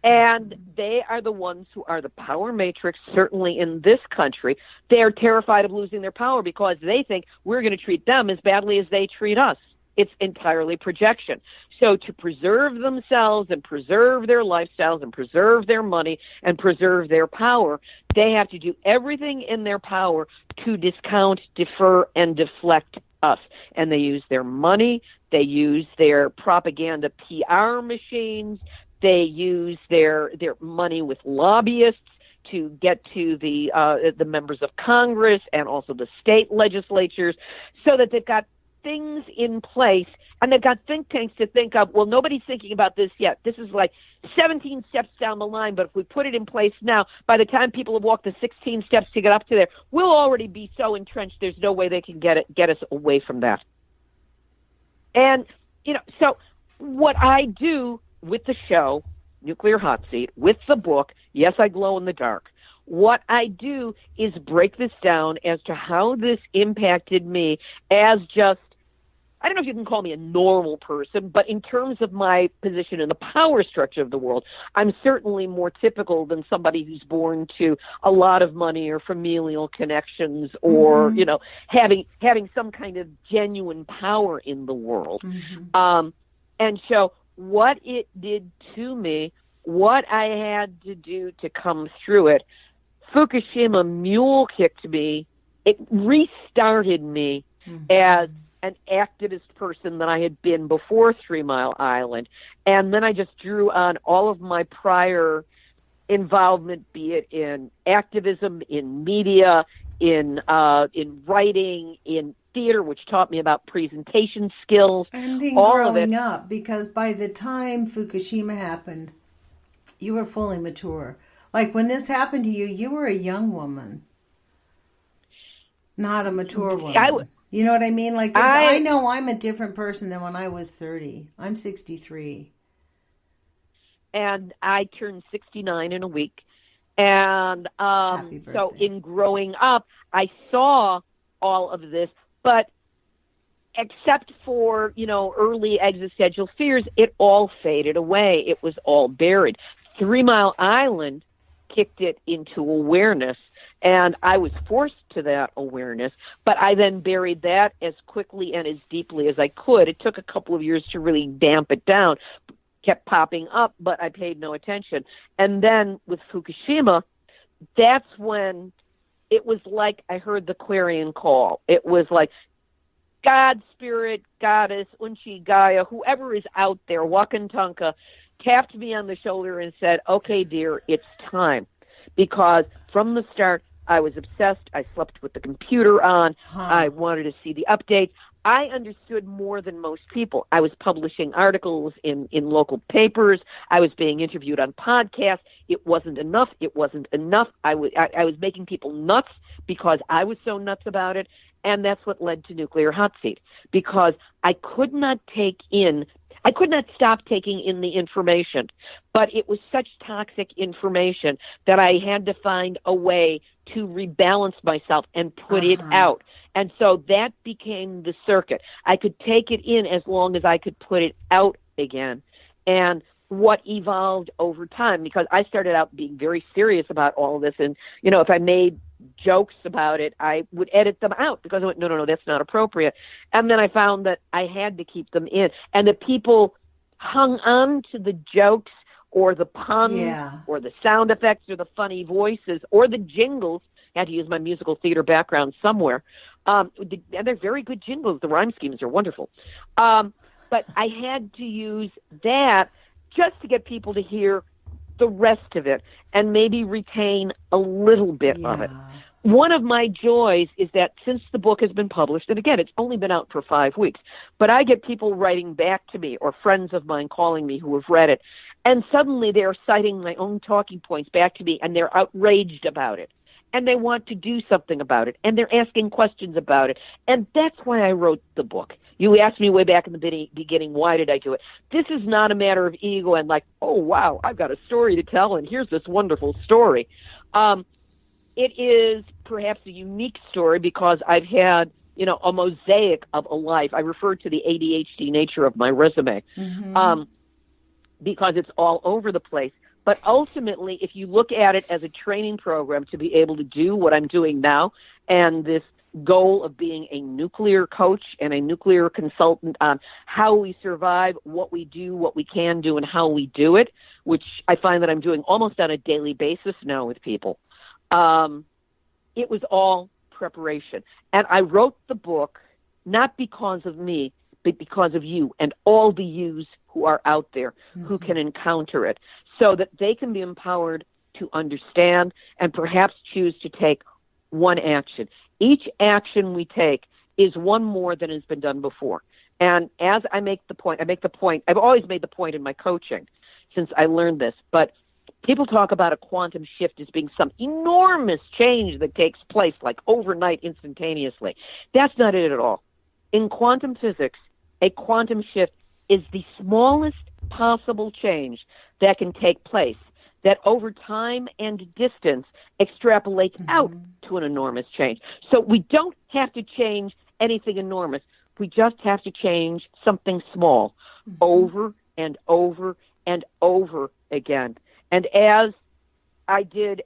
And they are the ones who are the power matrix, certainly in this country. They are terrified of losing their power because they think we're going to treat them as badly as they treat us. It's entirely projection. So to preserve themselves and preserve their lifestyles and preserve their money and preserve their power, they have to do everything in their power to discount, defer, and deflect us. And they use their money, they use their propaganda PR machines, they use their money with lobbyists to get to the members of Congress and also the state legislatures, so that they've got things in place, and they've got think tanks to think of, well, nobody's thinking about this yet. This is like 17 steps down the line, but if we put it in place now, by the time people have walked the 16 steps to get up to there, we'll already be so entrenched, there's no way they can get us away from that. And, so what I do with the show, Nuclear Hot Seat, with the book, Yes, I Glow in the Dark, what I do is break this down as to how this impacted me as just, I don't know if you can call me a normal person, but in terms of my position in the power structure of the world, I'm certainly more typical than somebody who's born to a lot of money or familial connections or, having some kind of genuine power in the world. And so what it did to me, what I had to do to come through it, Fukushima mule kicked me. It restarted me as an activist person that I had been before 3 Mile Island. And then I just drew on all of my prior involvement, be it in activism, in media, in writing, in theater, which taught me about presentation skills.
And in growing up, because by the time Fukushima happened, you were fully mature. Like when this happened to you, you were a young woman, not a mature woman. You know what I mean? Like I know I'm a different person than when I was 30. I'm 63.
And I turned 69 in a week. And so in growing up, I saw all of this, but except for, early existential fears, it all faded away. It was all buried. 3 Mile Island kicked it into awareness, and I was forced to that awareness, but I then buried that as quickly and as deeply as I could. It took a couple of years to really damp it down, kept popping up, but I paid no attention. And then with Fukushima, that's when it was like I heard the clarion call. It was like God, Spirit, Goddess, Unchi, Gaia, whoever is out there, Wakantanka, tapped me on the shoulder and said, okay, dear, it's time. Because from the start, I was obsessed. I slept with the computer on. I wanted to see the updates. I understood more than most people. I was publishing articles in local papers. I was being interviewed on podcasts. It wasn't enough. It wasn't enough. I was making people nuts because I was so nuts about it. And that's what led to Nuclear Hot Seat, because I could not stop taking in the information, but it was such toxic information that I had to find a way to rebalance myself and put it out. And so that became the circuit. I could take it in as long as I could put it out again. And what evolved over time, because I started out being very serious about all of this. And, if I made jokes about it, I would edit them out because I went, no, that's not appropriate. And then I found that I had to keep them in. And the people hung on to the jokes or the puns or the sound effects or the funny voices or the jingles. I had to use my musical theater background somewhere. And they're very good jingles. The rhyme schemes are wonderful. But I had to use that just to get people to hear the rest of it and maybe retain a little bit of it. One of my joys is that since the book has been published, and again, it's only been out for 5 weeks, but I get people writing back to me or friends of mine calling me who have read it, and suddenly they're citing my own talking points back to me, and they're outraged about it, and they want to do something about it, and they're asking questions about it, and that's why I wrote the book. You asked me way back in the beginning, why did I do it? This is not a matter of ego and like, oh, wow, I've got a story to tell, and here's this wonderful story. It is perhaps a unique story because I've had, a mosaic of a life. I refer to the ADHD nature of my resume because it's all over the place. But ultimately, if you look at it as a training program to be able to do what I'm doing now, and this goal of being a nuclear coach and a nuclear consultant on how we survive, what we do, what we can do, and how we do it, which I find that I'm doing almost on a daily basis now with people, it was all preparation. And I wrote the book not because of me, but because of you and all the yous who are out there who can encounter it, so that they can be empowered to understand and perhaps choose to take one action. Each action we take is one more than has been done before. And as I make the point, I've always made the point in my coaching since I learned this, but people talk about a quantum shift as being some enormous change that takes place like overnight, instantaneously. That's not it at all. In quantum physics, a quantum shift is the smallest possible change that can take place, that over time and distance extrapolates out to an enormous change. So we don't have to change anything enormous. We just have to change something small over and over and over again. And as I did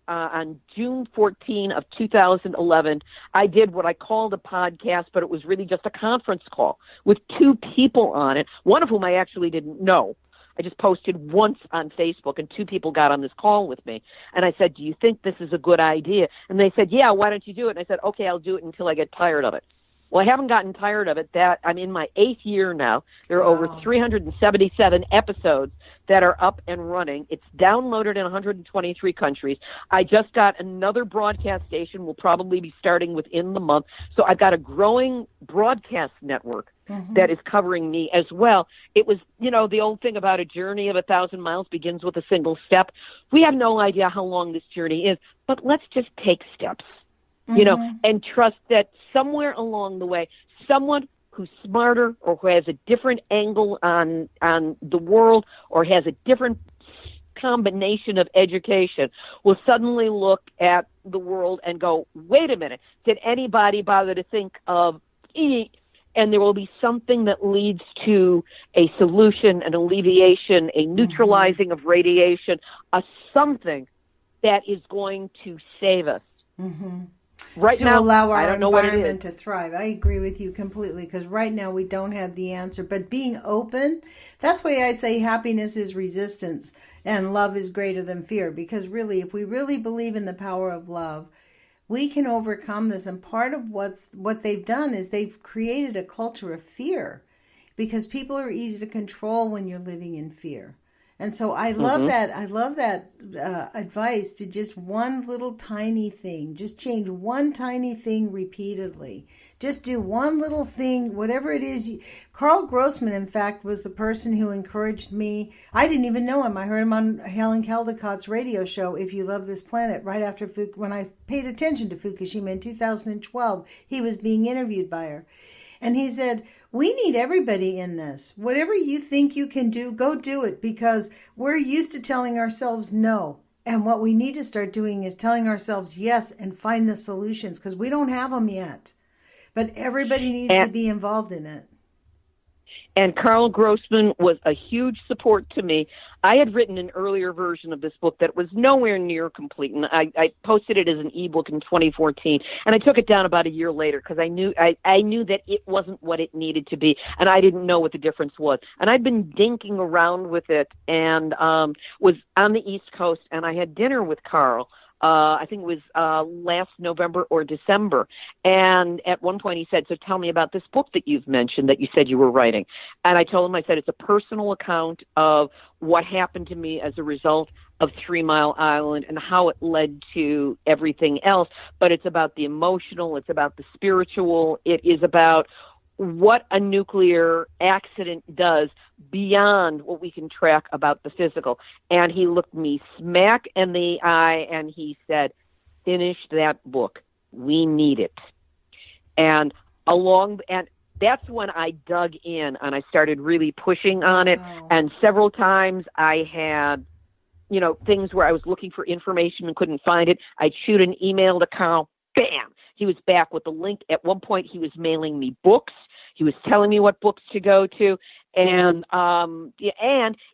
on June 14 of 2011, I did what I called a podcast, but it was really just a conference call with two people on it, one of whom I actually didn't know. I just posted once on Facebook, and two people got on this call with me. And I said, do you think this is a good idea? And they said, yeah, why don't you do it? And I said, okay, I'll do it until I get tired of it. Well, I haven't gotten tired of it. I'm in my 8th year now. There are over 377 episodes that are up and running. It's downloaded in 123 countries. I just got another broadcast station. We'll probably be starting within the month. So I've got a growing broadcast network that is covering me as well. It was, the old thing about a journey of 1,000 miles begins with a single step. We have no idea how long this journey is, but let's just take steps. And trust that somewhere along the way, someone who's smarter or who has a different angle on the world or has a different combination of education will suddenly look at the world and go, wait a minute, did anybody bother to think of E? And there will be something that leads to a solution, an alleviation, a neutralizing of radiation, a something that is going to save us. Right
to
now,
allow our
I don't know what it
environment
is.
to thrive. I agree with you completely, because right now we don't have the answer. But being open, that's why I say happiness is resistance and love is greater than fear. Because really, if we really believe in the power of love, we can overcome this. And part of what they've done is they've created a culture of fear, because people are easy to control when you're living in fear. And so I love that. I love that advice to just one little tiny thing. Just change one tiny thing repeatedly. Just do one little thing, whatever it is. Carl Grossman, in fact, was the person who encouraged me. I didn't even know him. I heard him on Helen Caldicott's radio show, If You Love This Planet, right after when I paid attention to Fukushima in 2012. He was being interviewed by her. And he said, we need everybody in this. Whatever you think you can do, go do it, because we're used to telling ourselves no. And what we need to start doing is telling ourselves yes and find the solutions, because we don't have them yet. But everybody needs to be involved in it.
And Carl Grossman was a huge support to me. I had written an earlier version of this book that was nowhere near complete, and I posted it as an ebook in 2014, and I took it down about a year later because I knew that it wasn't what it needed to be, and I didn't know what the difference was. And I'd been dinking around with it, and was on the East Coast, and I had dinner with Carl. I think it was last November or December. And at one point he said, so tell me about this book that you've mentioned that you said you were writing. And I told him, I said, it's a personal account of what happened to me as a result of 3 Mile Island and how it led to everything else. But it's about the emotional, it's about the spiritual, it is about what a nuclear accident does beyond what we can track about the physical. And he looked me smack in the eye and he said, finish that book. We need it. And that's when I dug in and I started really pushing on it.
Wow.
And several times I had, things where I was looking for information and couldn't find it. I'd shoot an email to Carl. Bam! He was back with the link. At one point, he was mailing me books. He was telling me what books to go to. And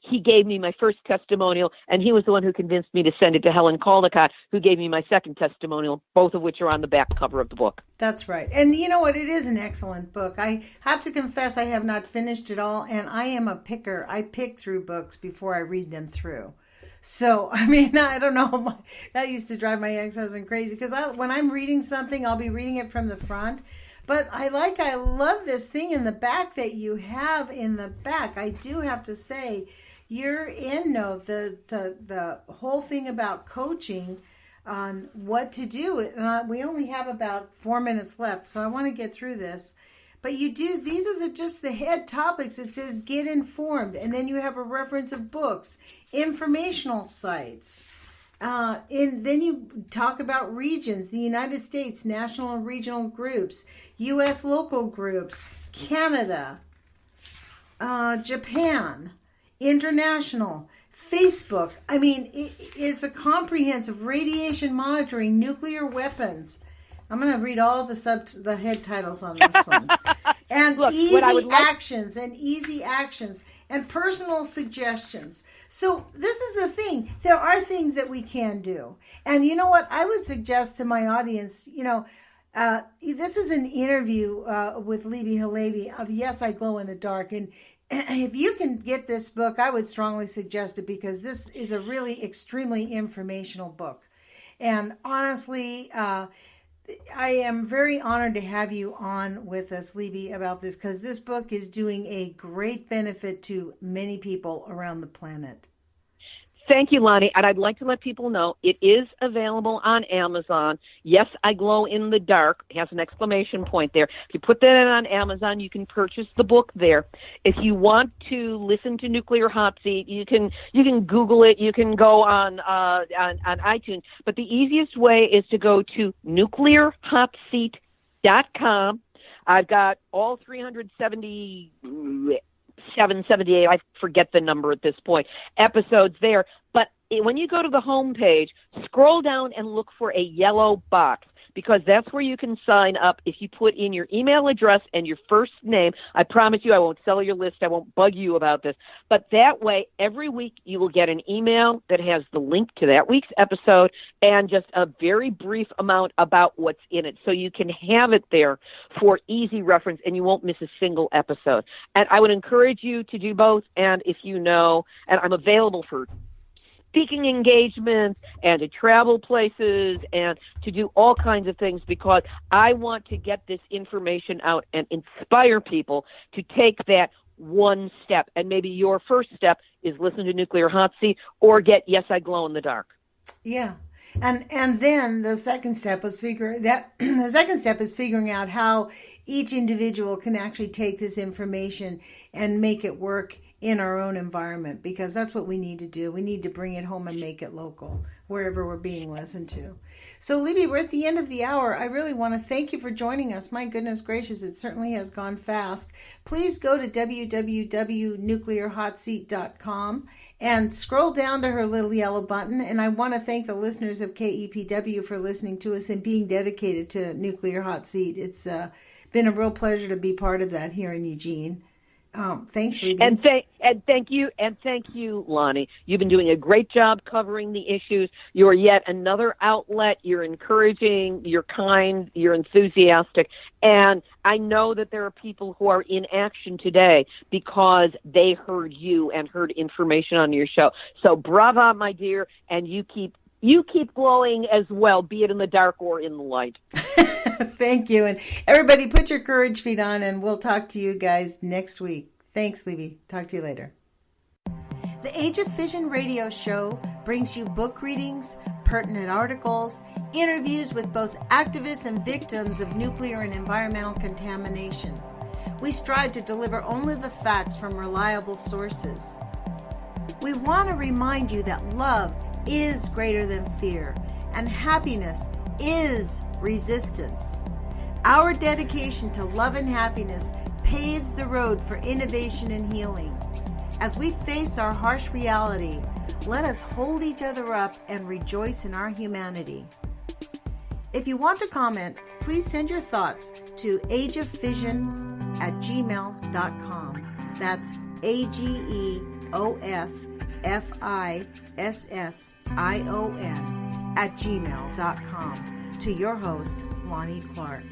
he gave me my first testimonial, and he was the one who convinced me to send it to Helen Caldecott, who gave me my second testimonial, both of which are on the back cover of the book.
That's right. And you know what? It is an excellent book. I have to confess I have not finished it all, and I am a picker. I pick through books before I read them through. So, I don't know. That used to drive my ex-husband crazy because when I'm reading something, I'll be reading it from the front. But I love this thing in the back that you have in the back. I do have to say, your EndNote, the whole thing about coaching on what to do. We only have about 4 minutes left, so I want to get through this. But these are just the head topics. It says get informed, and then you have a reference of books, informational sites. Then you talk about regions, the United States, national and regional groups, U.S. local groups, Canada, Japan, international, Facebook. It's a comprehensive radiation monitoring, nuclear weapons. I'm going to read all the head titles on this one. And actions and personal suggestions. So this is the thing. There are things that we can do. And you know what? I would suggest to my audience, this is an interview with Libbe HaLevy of Yes, I Glow in the Dark. And if you can get this book, I would strongly suggest it because this is a really extremely informational book. And honestly, I am very honored to have you on with us, Libbe, about this because this book is doing a great benefit to many people around the planet.
Thank you, Lonnie. And I'd like to let people know it is available on Amazon. Yes, I Glow in the Dark. It has an exclamation point there. If you put that in on Amazon, you can purchase the book there. If you want to listen to Nuclear Hot Seat, you can Google it. You can go on iTunes. But the easiest way is to go to nuclearhotseat.com. I've got all 378, I forget the number at this point, episodes there. But when you go to the home page, scroll down and look for a yellow box because that's where you can sign up. If you put in your email address and your first name, I promise you I won't sell your list. I won't bug you about this. But that way, every week you will get an email that has the link to that week's episode and just a very brief amount about what's in it. So you can have it there for easy reference and you won't miss a single episode. And I would encourage you to do both. And if you know, and I'm available for speaking engagements and to travel places and to do all kinds of things because I want to get this information out and inspire people to take that one step. And maybe your first step is listen to Nuclear Hot Seat or get Yes, I Glow in the Dark.
Yeah. And then the second step is figuring out how each individual can actually take this information and make it work in our own environment, because that's what we need to do. We need to bring it home and make it local wherever we're being listened to. So, Libbe, we're at the end of the hour. I really want to thank you for joining us. My goodness gracious, it certainly has gone fast. Please go to www.nuclearhotseat.com and scroll down to her little yellow button. And I want to thank the listeners of KEPW for listening to us and being dedicated to Nuclear Hot Seat. It's been a real pleasure to be part of that here in Eugene. Thanks, Libbe.
And thank you, Lonnie. You've been doing a great job covering the issues. You're yet another outlet. You're encouraging, you're kind, you're enthusiastic. And I know that there are people who are in action today because they heard you and heard information on your show. So brava, my dear, and you keep glowing as well, be it in the dark or in the light.
Thank you. And everybody put your courage feet on, and we'll talk to you guys next week. Thanks, Libbe. Talk to you later. The Age of Fission radio show brings you book readings, pertinent articles, interviews with both activists and victims of nuclear and environmental contamination. We strive to deliver only the facts from reliable sources. We want to remind you that love is greater than fear, and happiness is resistance. Our dedication to love and happiness paves the road for innovation and healing. As we face our harsh reality, let us hold each other up and rejoice in our humanity. If you want to comment, please send your thoughts to ageoffission@gmail.com. That's AGEOFFISSION @gmail.com to your host, Lonnie Clark.